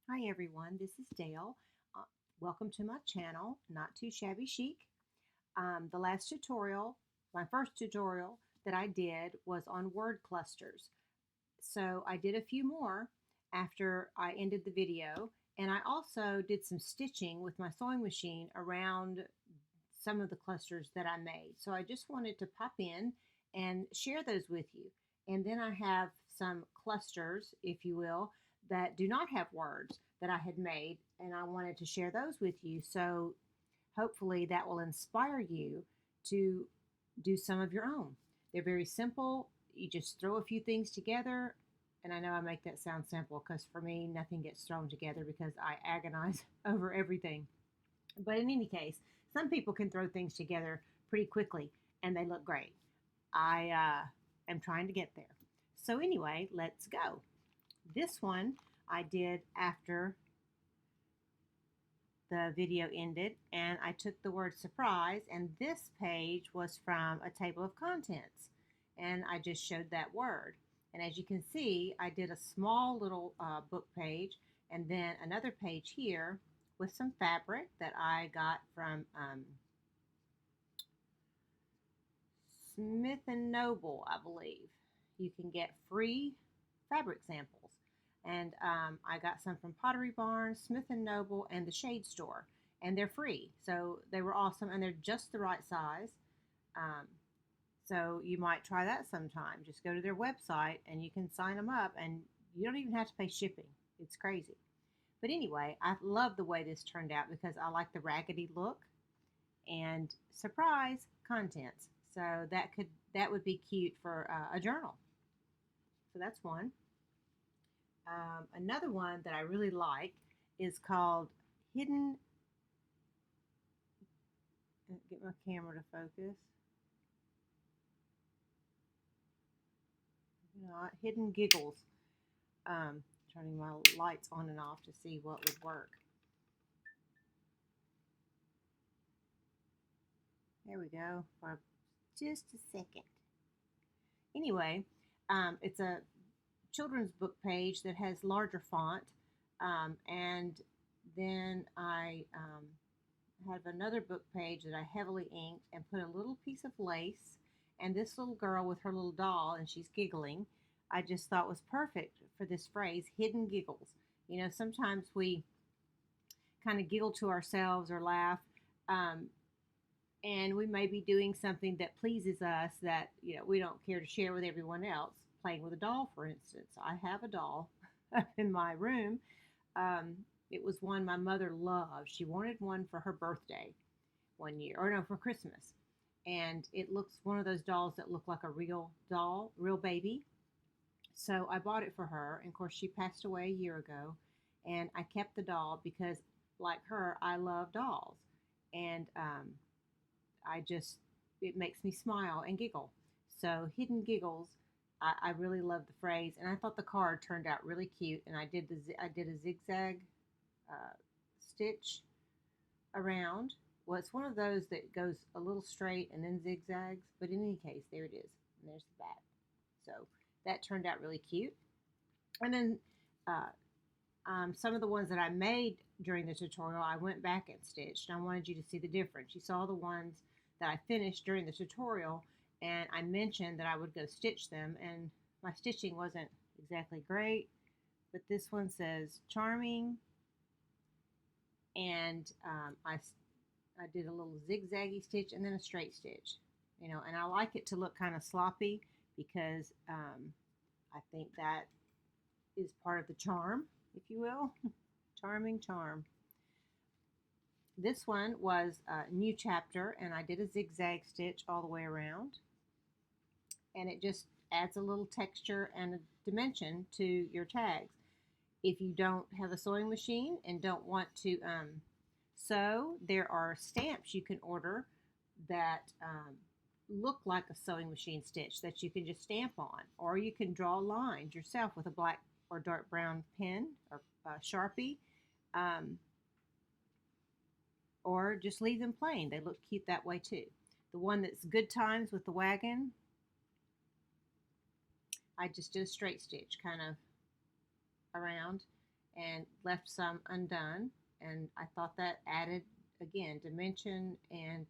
Hi everyone, this is Dale. Uh, Welcome to my channel, Not Too Shabby Chic. The last tutorial, my first tutorial that I did was on word clusters. So I did a few more after I ended the video, and I also did some stitching with my sewing machine around some of the clusters that I made. So I just wanted to pop in and share those with you. And then I have some clusters, if you will, that do not have words that I had made, and I wanted to share those with you. So hopefully that will inspire you to do some of your own. They're very simple. You just throw a few things together. And I know I make that sound simple because for me, nothing gets thrown together because I agonize over everything. But in any case, some people can throw things together pretty quickly and they look great. I am trying to get there. So, anyway, let's go. This one I did after the video ended, and I took the word surprise, and this page was from a table of contents, and I just showed that word. And as you can see, I did a small little book page and then another page here with some fabric that I got from Smith and Noble, I believe. You can get free fabric samples. And I got some from Pottery Barn, Smith and Noble, and the Shade Store. And they're free. So they were awesome and they're just the right size. Um, so you might try that sometime. Just go to their website and you can sign them up and you don't even have to pay shipping. It's crazy. But anyway, I love the way this turned out because I like the raggedy look and surprise contents. So that would be cute for a journal. So that's one. Another one that I really like is called Hidden. Get my camera to focus. Hidden Giggles. Turning my lights on and off to see what would work. There we go. For just a second. Anyway, it's a children's book page that has larger font. And then I have another book page that I heavily inked and put a little piece of lace and this little girl with her little doll and she's giggling. I just thought was perfect for this phrase, hidden giggles. You know, sometimes we kind of giggle to ourselves or laugh, um, and we may be doing something that pleases us that we don't care to share with everyone else. Playing with a doll, for instance. I have a doll up in my room. Um, it was one my mother loved. She wanted one for her birthday one year, or no, for Christmas. And it looks one of those dolls that look like a real doll, real baby. So I bought it for her. And of course, she passed away a year ago. And I kept the doll because, like her, I love dolls. And I just, it makes me smile and giggle. So, hidden giggles. I really love the phrase, and I thought the card turned out really cute. And I did a zigzag uh, stitch around. Well, it's one of those that goes a little straight and then zigzags, but in any case, there it is. And there's the back. So that turned out really cute. And then uh, some of the ones that I made during the tutorial, I went back and stitched. And I wanted you to see the difference. You saw the ones that I finished during the tutorial, and I mentioned that I would go stitch them, and my stitching wasn't exactly great. But this one says charming, and I did a little zigzaggy stitch and then a straight stitch, and I like it to look kind of sloppy because I think that is part of the charm, if you will. Charming charm. This one was a new chapter, and I did a zigzag stitch all the way around, and it just adds a little texture and a dimension to your tags. If you don't have a sewing machine and don't want to sew, there are stamps you can order that look like a sewing machine stitch that you can just stamp on, or you can draw lines yourself with a black or dark brown pen or Sharpie, um, or just leave them plain. They look cute that way too. The one that's Good Times with the wagon, I just did a straight stitch kind of around, and left some undone. And I thought that added, again, dimension and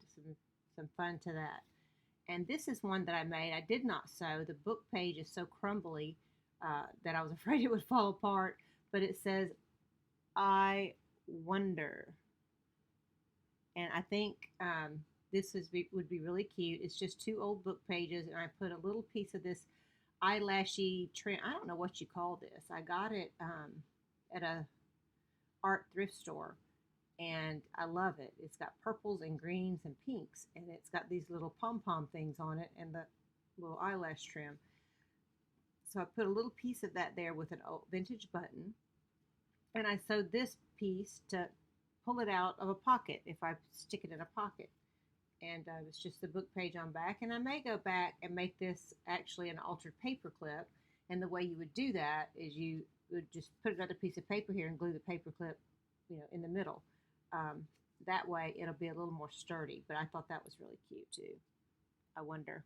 some fun to that. And this is one that I made. I did not sew. The book page is so crumbly that I was afraid it would fall apart. But it says, I wonder. And I think would be really cute. It's just two old book pages, and I put a little piece of this eyelashy trim. I don't know what you call this. I got it at a art thrift store, and I love it. It's got purples and greens and pinks, and it's got these little pom pom things on it and the little eyelash trim. So I put a little piece of that there with an old vintage button, and I sewed this piece to pull it out of a pocket if I stick it in a pocket. And it's just the book page on back. And I may go back and make this actually an altered paper clip. And the way you would do that is you would just put another piece of paper here and glue the paper clip, in the middle. That way it'll be a little more sturdy. But I thought that was really cute too. I wonder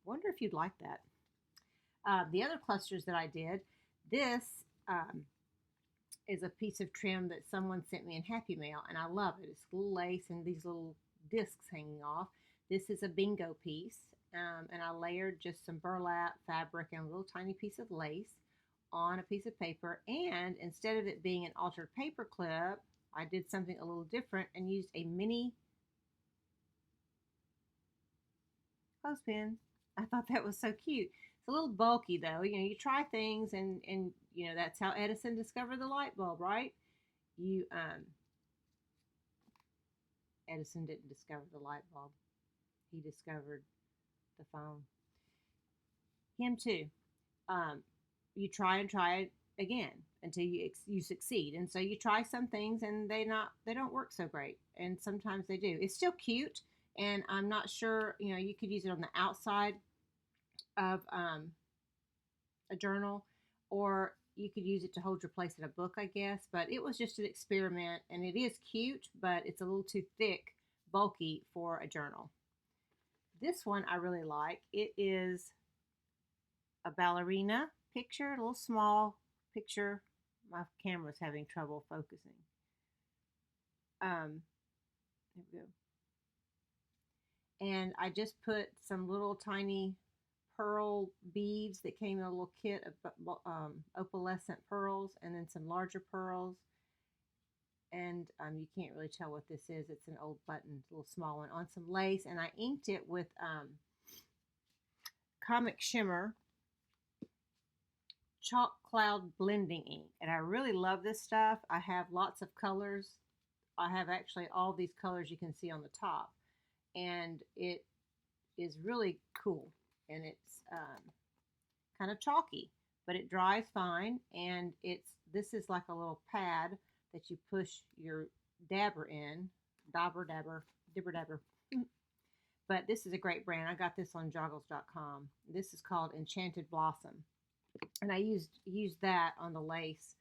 if you'd like that. The other clusters that I did, this is a piece of trim that someone sent me in Happy Mail, and I love it. It's little lace and these little discs hanging off. This is a bingo piece, and I layered just some burlap fabric and a little tiny piece of lace on a piece of paper. And instead of it being an altered paper clip, I did something a little different and used a mini clothespin. I thought that was so cute. It's a little bulky though. You try things, and that's how Edison discovered the light bulb, right? You Edison didn't discover the light bulb. He discovered the phone. Him too. You try and try it again until you succeed. And so you try some things and they don't work so great. And sometimes they do. It's still cute, and I'm not sure. You could use it on the outside of a journal, or you could use it to hold your place in a book, I guess. But it was just an experiment, and it is cute, but it's a little too thick, bulky for a journal. This one I really like. It is a ballerina picture, a little small picture. My camera's having trouble focusing. There we go. And I just put some little tiny pearl beads that came in a little kit of opalescent pearls, and then some larger pearls. And you can't really tell what this is. It's an old button, a little small one, on some lace. And I inked it with Comic Shimmer Chalk Cloud Blending ink. And I really love this stuff. I have lots of colors. I have actually all these colors you can see on the top. And it is really cool. And it's kind of chalky, but it dries fine. And this is like a little pad that you push your dabber in. Dibber dabber. But this is a great brand. I got this on joggles.com. This is called Enchanted Blossom. And I used that on the lace.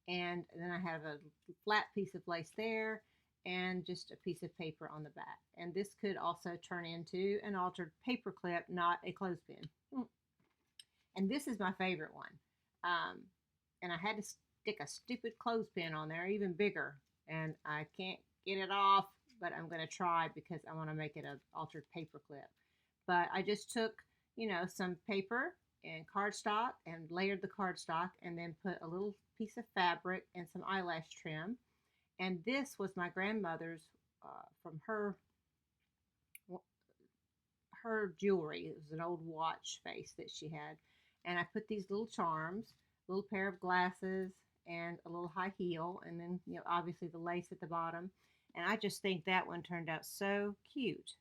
And then I have a flat piece of lace there and just a piece of paper on the back. And this could also turn into an altered paper clip, not a clothespin. And this is my favorite one. And I had to stick a stupid clothespin on there, even bigger. And I can't get it off, but I'm going to try because I want to make it an altered paper clip. But I just took, some paper and cardstock and layered the cardstock, and then put a little piece of fabric and some eyelash trim. And this was my grandmother's from her jewelry. It was an old watch face that she had. And I put these little charms, a little pair of glasses, and a little high heel, and then obviously the lace at the bottom. And I just think that one turned out so cute.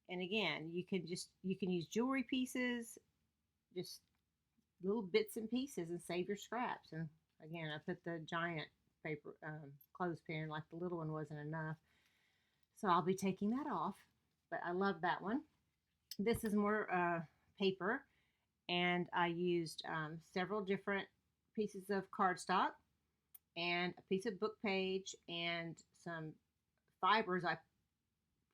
And again, you can use jewelry pieces, just little bits and pieces, and save your scraps. And again, I put the giant paper clothespin, like the little one wasn't enough, so I'll be taking that off. But I love that one. This is more paper, and I used several different pieces of cardstock and a piece of book page and some fibers I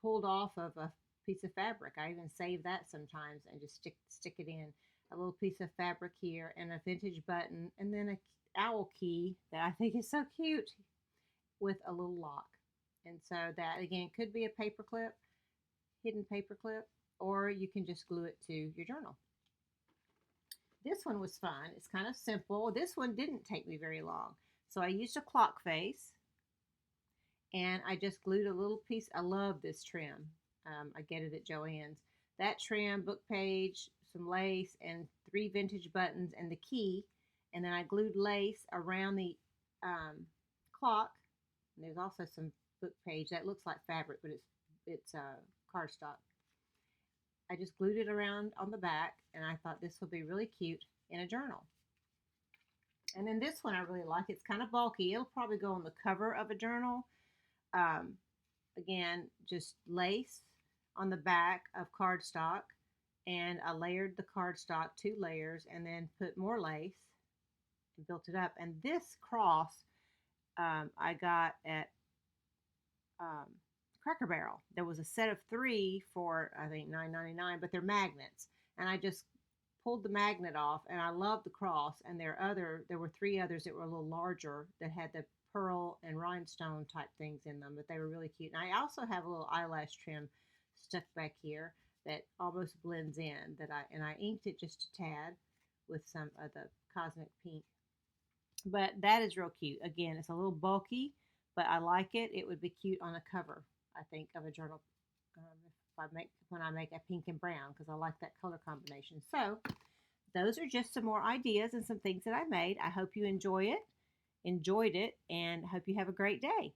pulled off of a piece of fabric. I even save that sometimes and just stick it in. A little piece of fabric here and a vintage button, and then owl key that I think is so cute with a little lock. And so that again could be a paper clip, hidden paper clip, or you can just glue it to your journal. This one was fun. It's kind of simple. This one didn't take me very long. So I used a clock face and I just glued a little piece. I love this trim. I get it at Joann's. That trim, book page, some lace, and 3 vintage buttons and the key. And then I glued lace around the clock. And there's also some book page that looks like fabric, but it's cardstock. I just glued it around on the back, and I thought this would be really cute in a journal. And then this one I really like. It's kind of bulky. It'll probably go on the cover of a journal. Um, Again, just lace on the back of cardstock, and I layered the cardstock 2 layers and then put more lace and built it up. And this cross I got at Cracker Barrel. There was a set of 3 for I think $9.99, but they're magnets, and I just pulled the magnet off, and I love the cross. And there were 3 others that were a little larger that had the pearl and rhinestone type things in them, but they were really cute. And I also have a little eyelash trim stuck back here that almost blends in. I inked it just a tad with some of the Cosmic Pink. But that is real cute. Again, it's a little bulky, but I like it. It would be cute on a cover, I think, of a journal when I make a pink and brown, because I like that color combination. So those are just some more ideas and some things that I made. I hope you enjoyed it, and hope you have a great day.